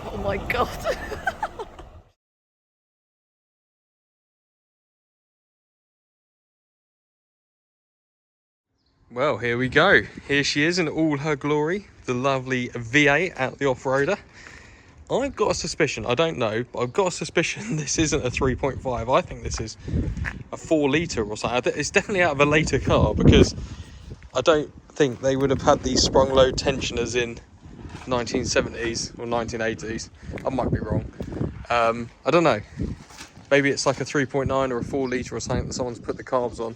Oh my god. Well, here we go. Here she is in all her glory, the lovely V8 out the off-roader. I've got a suspicion, I don't know, but I've got a suspicion this isn't a 3.5. I think this is a 4 litre or something. It's definitely out of a later car because I don't think they would have had these sprung load tensioners in 1970s or 1980s. I might be wrong. I don't know. Maybe it's like a 3.9 or a 4 litre or something that someone's put the carbs on.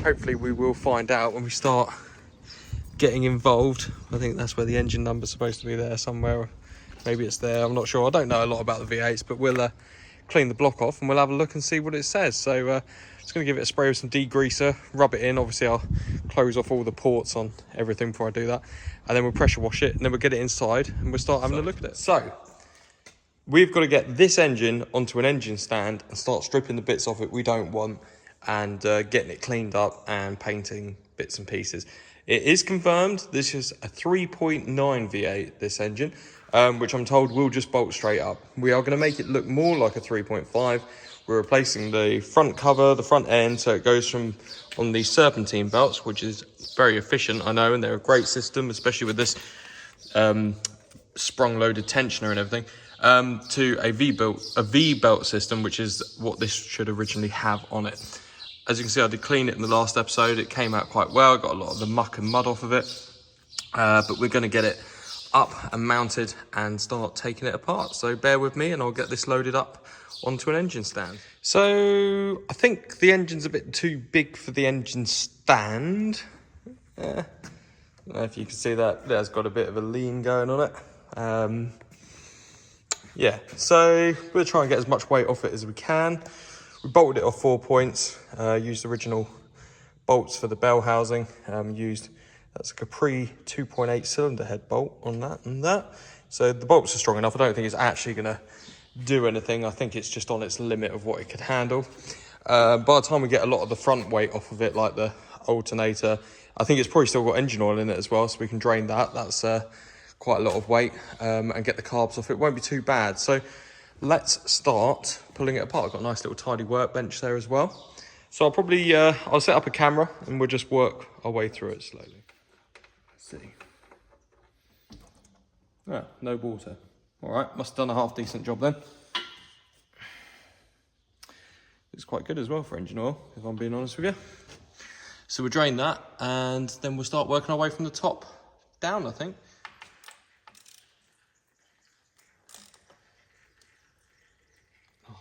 Hopefully we will find out when we start getting involved. I think that's where the engine number's supposed to be there somewhere. Maybe it's there, I'm not sure. I don't know a lot about the V8s, but we'll clean the block off and we'll have a look and see what it says. So just going to give it a spray with some degreaser, rub it in. Obviously I'll close off all the ports on everything before I do that, and then we'll pressure wash it, and then we'll get it inside and we'll start having a look at it. So we've got to get this engine onto an engine stand and start stripping the bits off it we don't want, and getting it cleaned up and painting bits and pieces. It is confirmed this is a 3.9 V8, this engine, which I'm told will just bolt straight up. We are going to make it look more like a 3.5. We're replacing the front cover, the front end, so it goes from on these serpentine belts, which is very efficient, I know, and they're a great system, especially with this sprung loaded tensioner and everything, to a V-belt system, which is what this should originally have on it. As you can see, I did clean it in the last episode. It came out quite well. Got a lot of the muck and mud off of it. But we're going to get it up and mounted and start taking it apart. So bear with me and I'll get this loaded up onto an engine stand. So I think the engine's a bit too big for the engine stand. I don't know if you can see that. There's got a bit of a lean going on it. Yeah, so we'll try and get as much weight off it as we can. We bolted it off 4 points, used original bolts for the bell housing, that's a Capri 2.8 cylinder head bolt on that and that. So the bolts are strong enough. I don't think it's actually going to do anything. I think it's just on its limit of what it could handle. By the time we get a lot of the front weight off of it, like the alternator, I think it's probably still got engine oil in it as well, so we can drain that. That's quite a lot of weight, and get the carbs off. It won't be too bad. So let's start pulling it apart. I've got a nice little tidy workbench there as well. So I'll probably, I'll set up a camera and we'll just work our way through it slowly. Let's see. Ah, no water. All right, must have done a half decent job then. It's quite good as well for engine oil, if I'm being honest with you. So we'll drain that and then we'll start working our way from the top down, I think.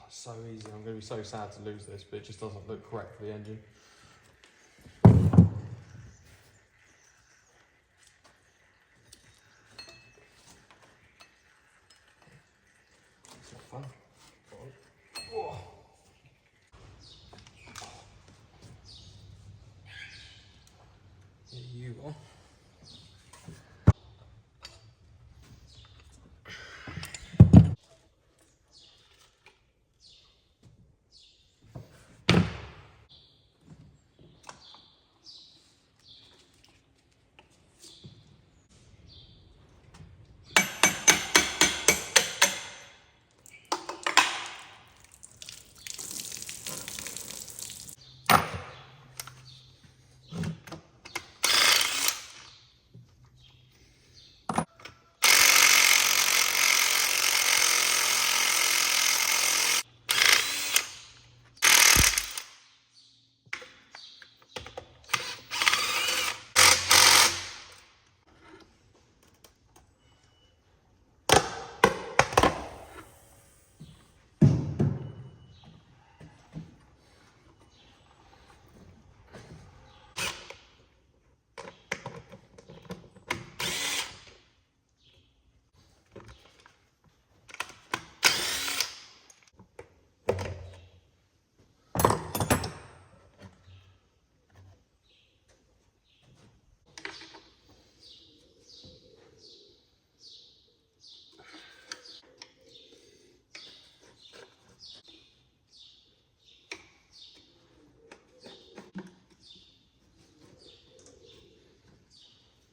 So easy. I'm going to be so sad to lose this, but it just doesn't look correct for the engine. It's not fun. Oh. Here you are.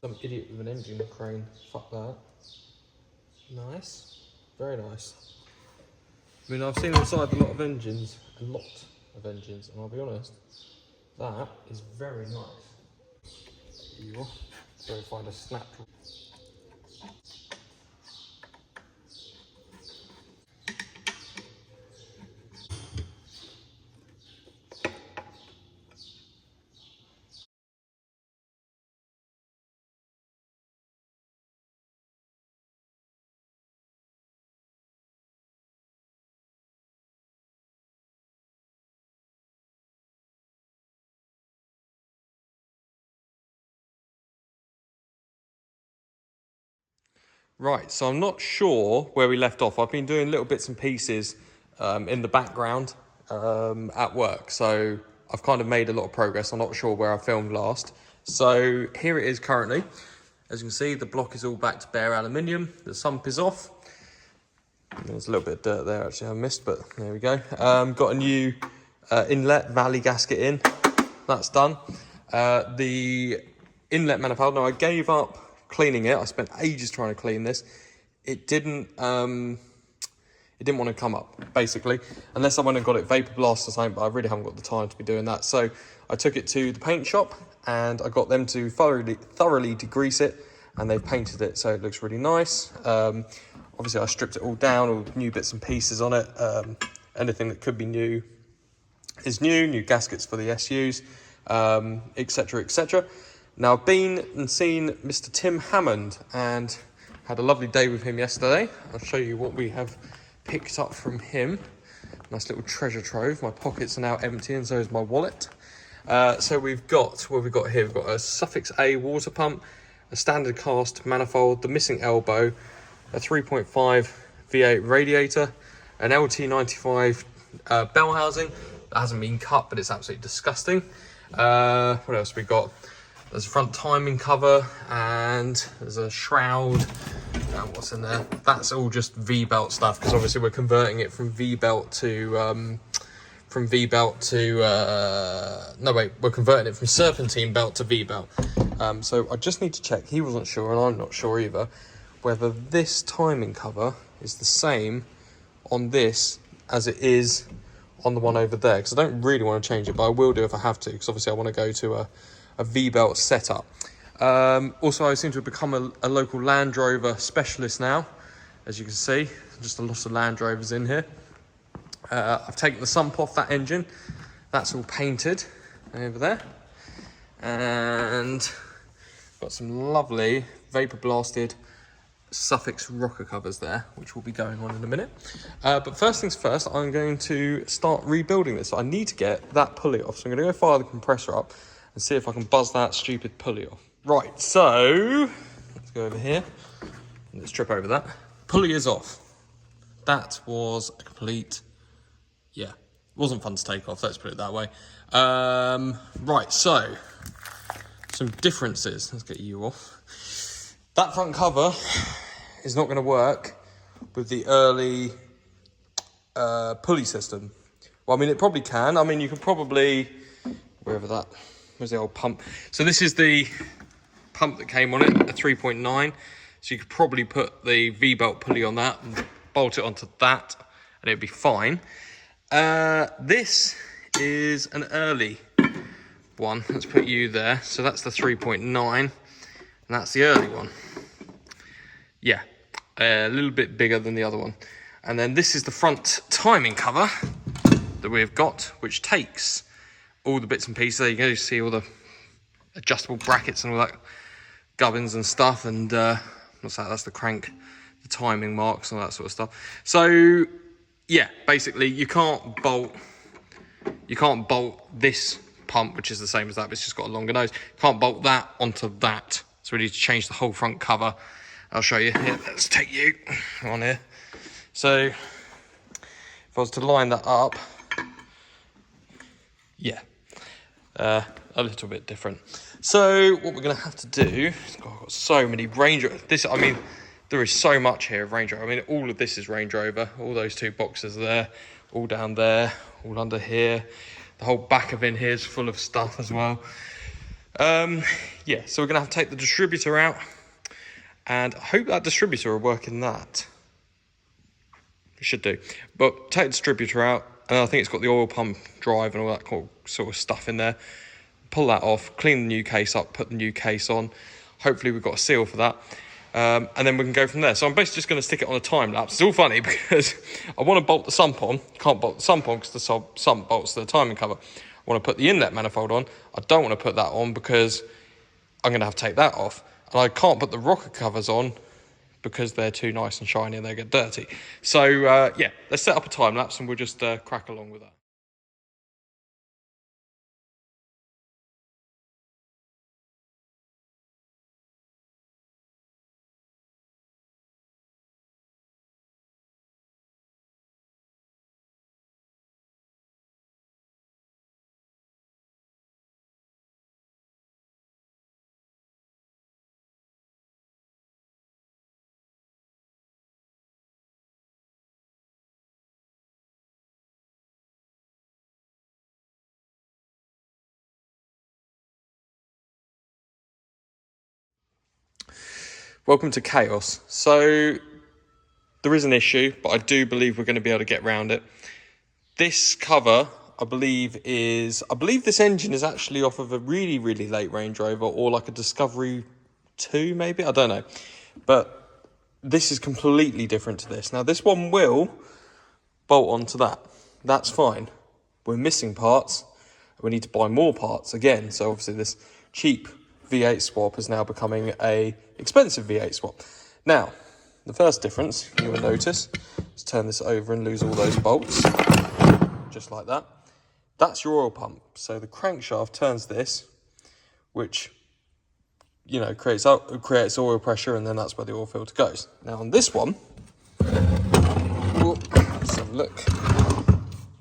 Some idiot with an engine crane. Fuck that. Nice. Very nice. I mean, I've seen inside a lot of engines, and I'll be honest, that is very nice. Here you are. Go find a snap. Right, so I'm not sure where we left off. I've been doing little bits and pieces in the background at work, so I've kind of made a lot of progress. I'm not sure where I filmed last. So here it is currently. As you can see, the block is all back to bare aluminium. The sump is off. There's a little bit of dirt there actually I missed, but there we go. Got a new inlet valley gasket in. That's done. The inlet manifold, now I gave up cleaning it. I spent ages trying to clean this. It didn't want to come up, basically, unless I went and got it vapor blast or something, but I really haven't got the time to be doing that. So I took it to the paint shop and I got them to thoroughly degrease it, and they've painted it so it looks really nice. Obviously I stripped it all down, all new bits and pieces on it. Anything that could be new is new gaskets for the SUs, etc, etc. Now, I've been and seen Mr. Tim Hammond and had a lovely day with him yesterday. I'll show you what we have picked up from him. Nice little treasure trove. My pockets are now empty and so is my wallet. So we've got, what have we got here? We've got a Suffix A water pump, a standard cast manifold, the missing elbow, a 3.5 V8 radiator, an LT95 bell housing that hasn't been cut, but it's absolutely disgusting. What else have we got? There's a front timing cover and there's a shroud. What's in there? That's all just V-belt stuff, because obviously we're converting it from V-belt to we're converting it from serpentine belt to V-belt. So I just need to check. He wasn't sure and I'm not sure either whether this timing cover is the same on this as it is on the one over there, because I don't really want to change it, but I will do if I have to, because obviously I want to go to a V-belt setup. Also, I seem to have become a local Land Rover specialist now, as you can see. Just a lot of Land Rovers in here. I've taken the sump off that engine. That's all painted over there. And got some lovely vapor blasted Suffix rocker covers there, which will be going on in a minute. But first things first, I'm going to start rebuilding this. I need to get that pulley off. So I'm going to go fire the compressor up and see if I can buzz that stupid pulley off. Right, so let's go over here. Let's trip over that. Pulley is off. That was a complete, yeah, wasn't fun to take off, let's put it that way. Right, so some differences. Let's get you off. That front cover is not going to work with the early pulley system. Well, I mean, it probably can. I mean, you could probably, wherever that, where's the old pump? So this is the pump that came on it, a 3.9. So you could probably put the V-belt pulley on that and bolt it onto that and it'd be fine. This is an early one. Let's put you there. So that's the 3.9 and that's the early one. Yeah, a little bit bigger than the other one. And then this is the front timing cover that we've got, which takes all the bits and pieces. There you go, you see all the adjustable brackets and all that gubbins and stuff, and what's that? That's the crank, the timing marks and all that sort of stuff. So yeah, basically you can't bolt this pump, which is the same as that, but it's just got a longer nose. You can't bolt that onto that. So we need to change the whole front cover. I'll show you. Here, let's take you on here. So if I was to line that up, yeah, a little bit different. So what we're going to have to do, God, I've got so many Range Rover. I mean, there is so much here of Range Rover. I mean, all of this is Range Rover. All those two boxes there, all down there, all under here. The whole back of in here is full of stuff as well. Yeah, so we're going to have to take the distributor out, and I hope that distributor will work in that. It should do. But take the distributor out, and I think it's got the oil pump drive and all that cool sort of stuff in there. Pull that off, clean the new case up, put the new case on. Hopefully we've got a seal for that. And then we can go from there. So I'm basically just going to stick it on a time lapse. It's all funny because I want to bolt the sump on. Can't bolt the sump on because the sump bolts to the timing cover. I want to put the inlet manifold on. I don't want to put that on because I'm going to have to take that off. And I can't put the rocker covers on because they're too nice and shiny and they get dirty. So yeah, let's set up a time lapse and we'll just crack along with that. Welcome to chaos. So there is an issue, but I do believe we're going to be able to get around it. This cover, I believe this engine is actually off of a really, really late Range Rover or like a Discovery 2 maybe, I don't know. But this is completely different to this. Now this one will bolt onto that. That's fine. We're missing parts. We need to buy more parts again. So obviously this cheap V8 swap is now becoming a expensive V8 swap. Now, the first difference you will notice is turn this over and lose all those bolts, just like that. That's your oil pump. So the crankshaft turns this, which, you know, creates oil pressure, and then that's where the oil filter goes. Now on this one, let's have a look.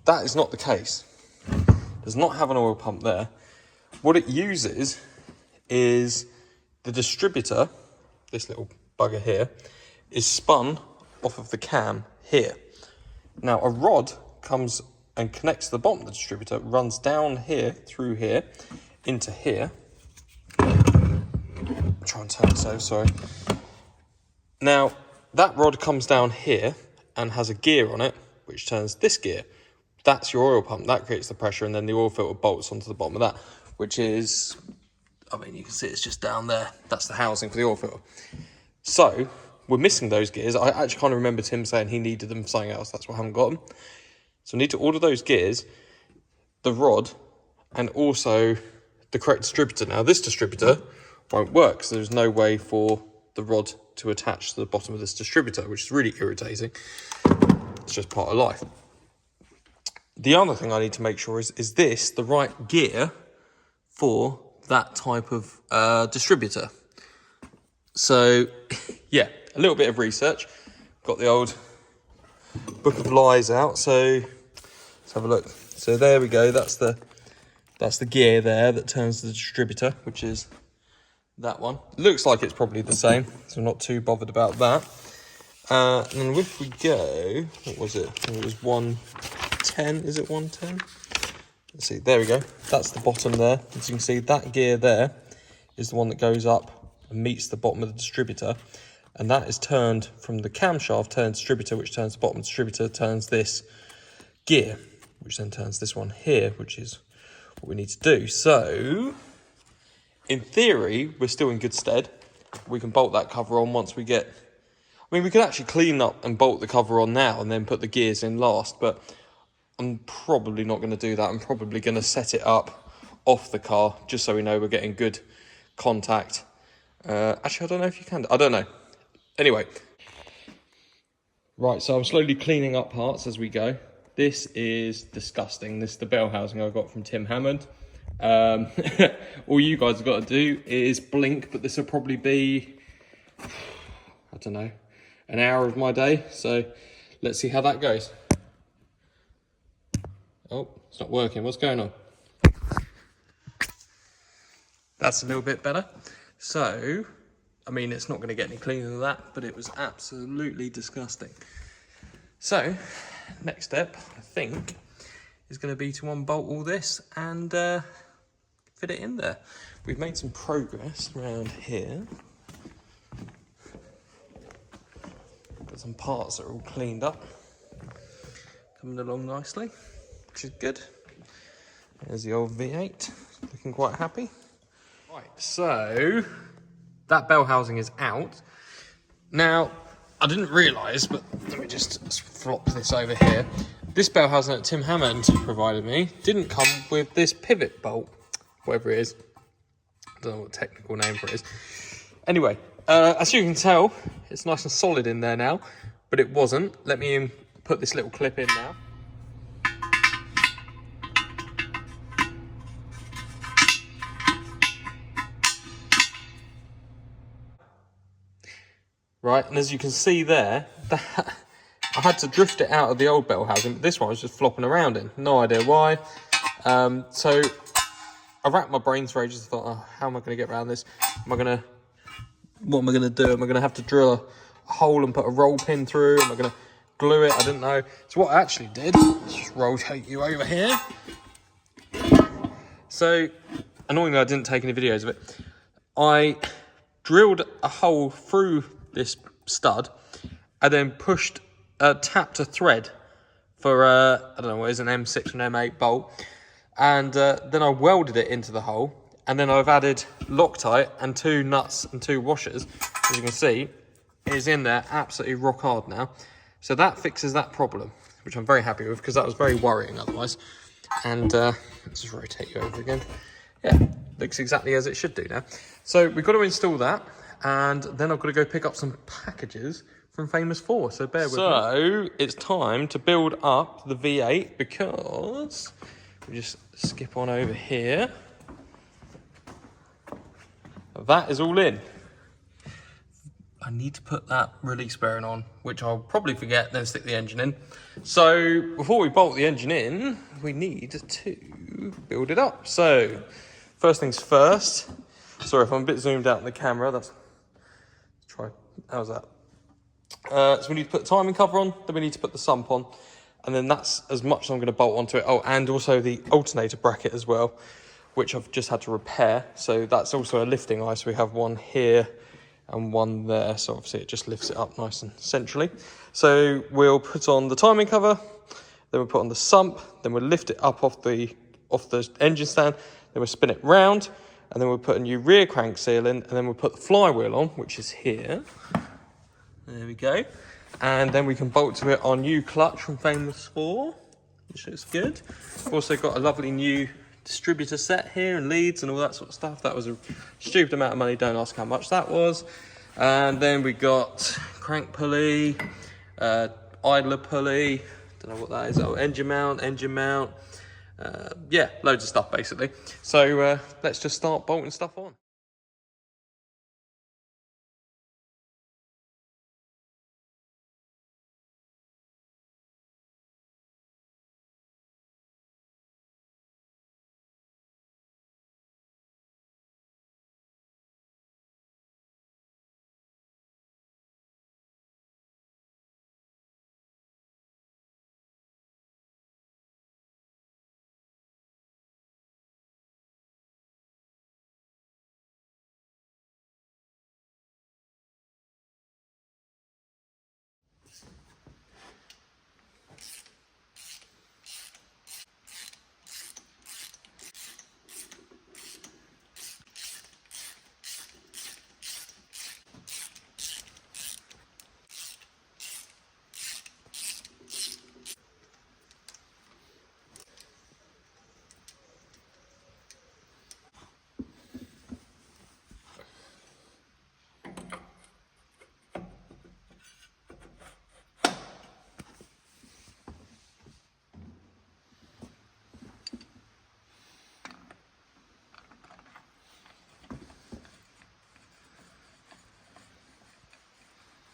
That is not the case. It does not have an oil pump there. What it uses is the distributor, this little bugger here, is spun off of the cam here. Now a rod comes and connects to the bottom of the distributor, runs down here, through here, into here. I'm trying to turn this over, sorry. Now that rod comes down here and has a gear on it, which turns this gear. That's your oil pump, that creates the pressure, and then the oil filter bolts onto the bottom of that, which is, I mean, you can see it's just down there. That's the housing for the oil filter. So we're missing those gears. I actually kind of remember Tim saying he needed them for something else. That's why I haven't got them. So I need to order those gears, the rod, and also the correct distributor. Now this distributor won't work because there's no way for the rod to attach to the bottom of this distributor, which is really irritating. It's just part of life. The other thing I need to make sure is this the right gear for that type of distributor. So yeah, a little bit of research. Got the old book of lies out, so let's have a look. So there we go, that's the gear there that turns the distributor, which is that one. Looks like it's probably the same, so I'm not too bothered about that. And then if we go, what was it? I think it was 110, is it 110? Let's see, there we go. That's the bottom there. As you can see, that gear there is the one that goes up and meets the bottom of the distributor. And that is turned from the camshaft, turns distributor, which turns the bottom distributor, turns this gear, which then turns this one here, which is what we need to do. So, in theory, we're still in good stead. We can bolt that cover on once we get... I mean, we could actually clean up and bolt the cover on now and then put the gears in last, but I'm probably not going to do that. I'm probably going to set it up off the car just so we know we're getting good contact. Actually, I don't know if you can. I don't know. Anyway. Right, so I'm slowly cleaning up parts as we go. This is disgusting. This is the bell housing I got from Tim Hammond. All you guys have got to do is blink, but this will probably be, I don't know, an hour of my day. So let's see how that goes. Oh, it's not working. What's going on? That's a little bit better. So, I mean, it's not going to get any cleaner than that, but it was absolutely disgusting. So, next step, I think, is going to be to unbolt all this and fit it in there. We've made some progress around here. Got some parts that are all cleaned up. Coming along nicely, which is good. There's the old V8, looking quite happy. Right, so that bell housing is out. Now, I didn't realise, but let me just flop this over here. This bell housing that Tim Hammond provided me didn't come with this pivot bolt, whatever it is. I don't know what technical name for it is. Anyway, as you can tell, it's nice and solid in there now, but it wasn't. Let me put this little clip in now. Right, and as you can see there, that I had to drift it out of the old bell housing, but this one was just flopping around in. No idea why. So I racked my brains for ages. I thought, oh, how am I going to get around this? What am I going to do? Am I going to have to drill a hole and put a roll pin through? Am I going to glue it? I didn't know. So what I actually did, let's just rotate you over here. So, annoyingly, I didn't take any videos of it. I drilled a hole through this stud and then tapped a thread for I don't know what it is, an M6 and M8 bolt, and then I welded it into the hole, and then I've added Loctite and 2 nuts and 2 washers. As you can see, it is in there absolutely rock hard now. So that fixes that problem, which I'm very happy with, because that was very worrying otherwise. And let's just rotate you over again. Yeah, looks exactly as it should do now. So we've got to install that, and then I've got to go pick up some packages from Famous 4, so bear with me. So it's time to build up the V8, because we just skip on over here. That is all in. I need to put that release bearing on, which I'll probably forget, then stick the engine in. So before we bolt the engine in, we need to build it up. So first things first. Sorry if I'm a bit zoomed out in the camera. How's that? So we need to put the timing cover on, then we need to put the sump on, and then that's as much as I'm going to bolt onto it. Oh, and also the alternator bracket as well, which I've just had to repair. So that's also a lifting eye. So we have one here and one there. So obviously it just lifts it up nice and centrally. So we'll put on the timing cover, then we'll put on the sump, then we'll lift it up off the engine stand, then we'll spin it round, and then we'll put a new rear crank seal in, and then we'll put the flywheel on, which is here. There we go. And then we can bolt to it our new clutch from Famous 4, which looks good. We've also got a lovely new distributor set here and leads and all that sort of stuff. That was a stupid amount of money, don't ask how much that was. And then we got crank pulley, idler pulley, don't know what that is. Oh, engine mount. Yeah, loads of stuff basically. So let's just start bolting stuff on.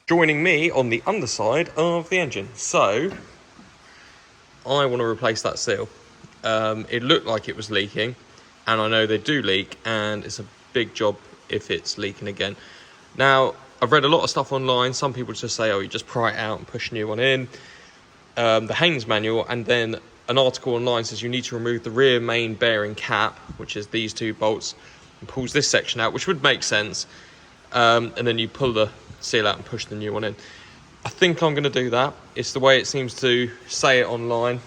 Joining me on the underside of the engine. So I want to replace that seal. It looked like it was leaking, and I know they do leak, and it's a big job if it's leaking again. Now, I've read a lot of stuff online. Some people just say, oh, you just pry it out and push a new one in. The Haynes manual, and then an article online says you need to remove the rear main bearing cap, which is these two bolts, and pulls this section out, which would make sense. And then you pull the seal out and push the new one in. I think I'm going to do that. It's the way it seems to say it online.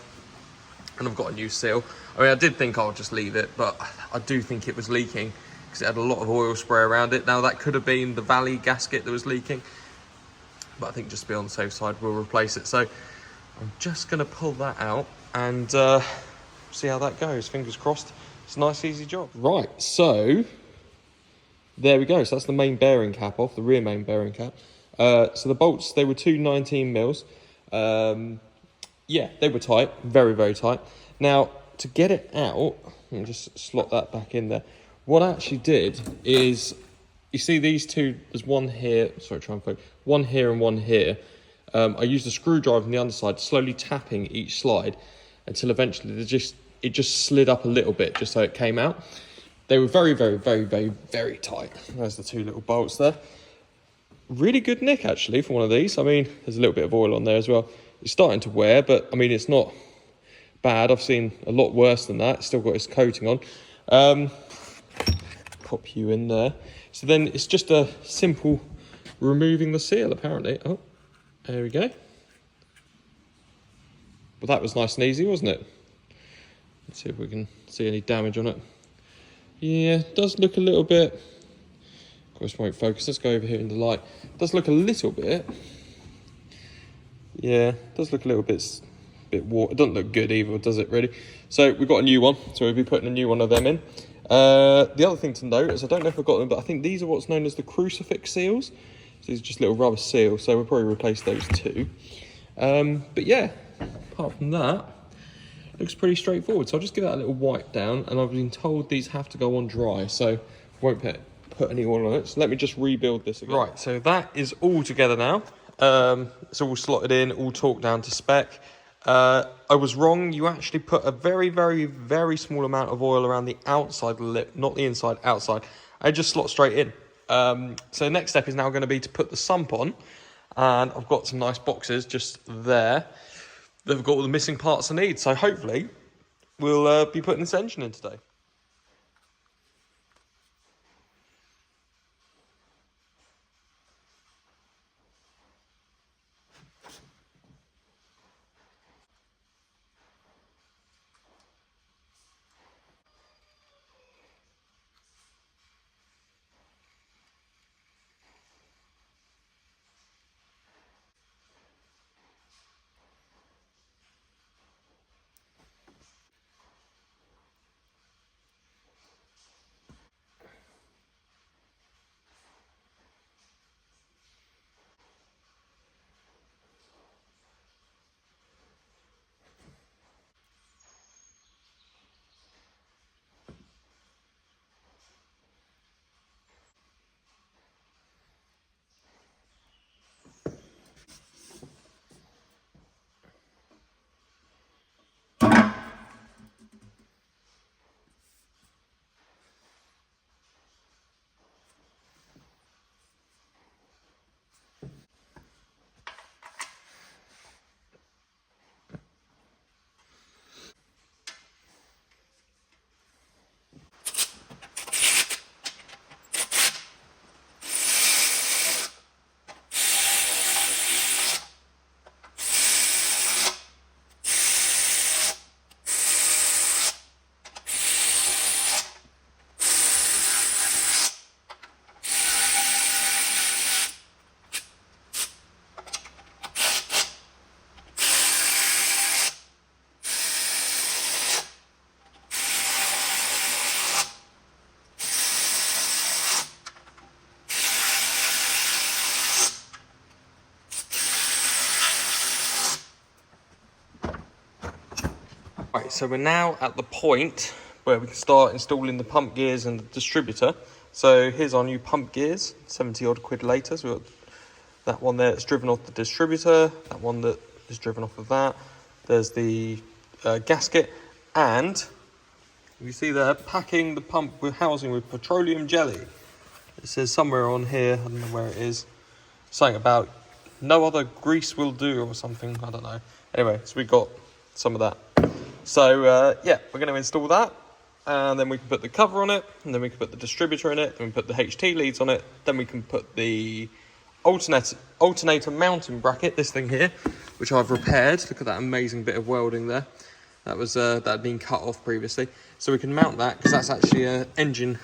And I've got a new seal. I mean, I did think I'll just leave it, but I do think it was leaking because it had a lot of oil spray around it. Now, that could have been the Valley gasket that was leaking, but I think just to be on the safe side, we'll replace it. So I'm just going to pull that out and see how that goes. Fingers crossed. It's a nice, easy job. Right, so there we go. So that's the main bearing cap off, the rear main bearing cap. So the bolts, they were two 19 mils. Yeah, they were tight, very, very tight. Now, to get it out, I'll just slot that back in there. What I actually did is, you see these two, there's one here, sorry, try and focus, one here and one here. I used a screwdriver on the underside, slowly tapping each slide until eventually it just slid up a little bit, just so it came out. They were very, very, very, very, very tight. There's the two little bolts there. Really good nick, actually, for one of these. I mean, there's a little bit of oil on there as well. It's starting to wear, but I mean, it's not bad. I've seen a lot worse than that. It's still got its coating on. Pop you in there. So then it's just a simple removing the seal, apparently. Oh, there we go. But that was nice and easy, wasn't it? Let's see if we can see any damage on it. Yeah, it does look a little bit, of course, won't focus. Let's go over here in the light. It does look a little bit. Yeah, it does look a little bit warped. It doesn't look good either, does it, really? So we've got a new one. So we'll be putting a new one of them in. The other thing to note is, I don't know if I've got them, but I think these are what's known as the crucifix seals. So these are just little rubber seals. So we'll probably replace those too. But yeah, apart from that, it looks pretty straightforward. So I'll just give that a little wipe down. And I've been told these have to go on dry. So I won't put any oil on it. So let me just rebuild this again. Right, so that is all together now. It's all slotted in, all torqued down to spec. I was wrong. You actually put a very, very, very small amount of oil around the outside of the lip, not the inside, outside. I just slot straight in. So the next step is now going to be to put the sump on. And I've got some nice boxes just there. They've got all the missing parts I need. So hopefully we'll be putting this engine in today. Right, so we're now at the point where we can start installing the pump gears and the distributor. So here's our new pump gears, 70 odd quid later. So we've got that one there that's driven off the distributor, that one that is driven off of that. There's the gasket, and you see there, packing the pump with housing with petroleum jelly. It says somewhere on here, I don't know where it is, something about no other grease will do or something, I don't know. Anyway, so we got some of that. So yeah, we're going to install that, and then we can put the cover on it, and then we can put the distributor in it, then we put the HT leads on it, then we can put the alternator mounting bracket, this thing here, which I've repaired. Look at that amazing bit of welding there. That was that had been cut off previously, so we can mount that because that's actually an engine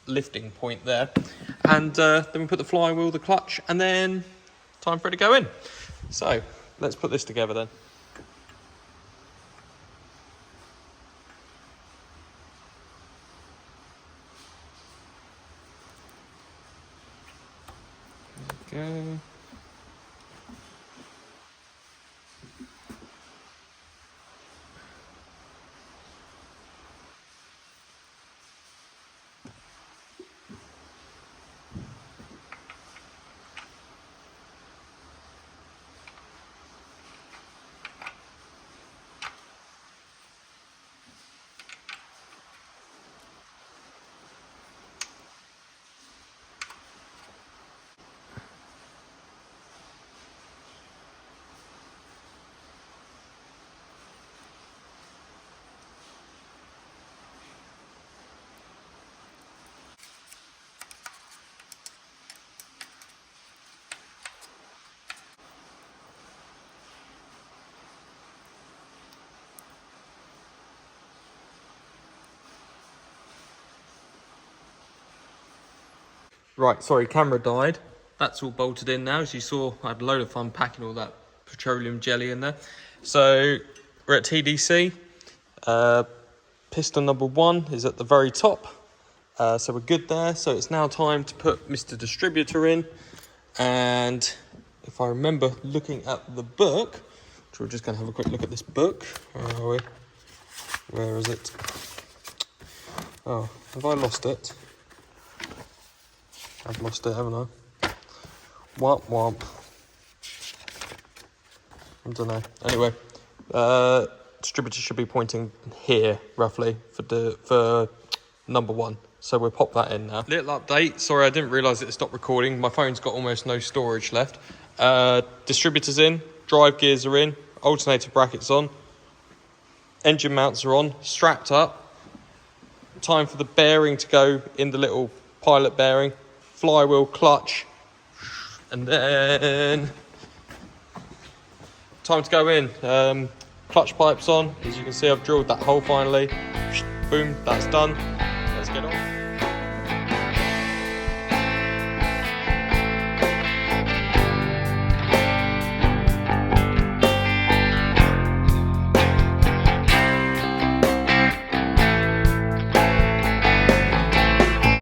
lifting point there. And then we put the flywheel, the clutch, and then time for it to go in. So let's put this together then. Go. Right, sorry, camera died. That's all bolted in now. As you saw, I had a load of fun packing all that petroleum jelly in there. So we're at TDC. Piston number 1 is at the very top. So we're good there. So it's now time to put Mr. Distributor in. And if I remember looking at the book, which we're just going to have a quick look at this book. Where are we? Where is it? Oh, have I lost it? I've lost it, haven't I? Womp womp. I don't know. Anyway, distributor should be pointing here, roughly, for number 1. So we'll pop that in now. Little update. Sorry, I didn't realise it stopped recording. My phone's got almost no storage left. Distributor's in. Drive gears are in. Alternator brackets on. Engine mounts are on. Strapped up. Time for the bearing to go in the little pilot bearing. Flywheel, clutch, and then time to go in. Clutch pipes on. As you can see, I've drilled that hole finally. Boom, that's done. Let's get on.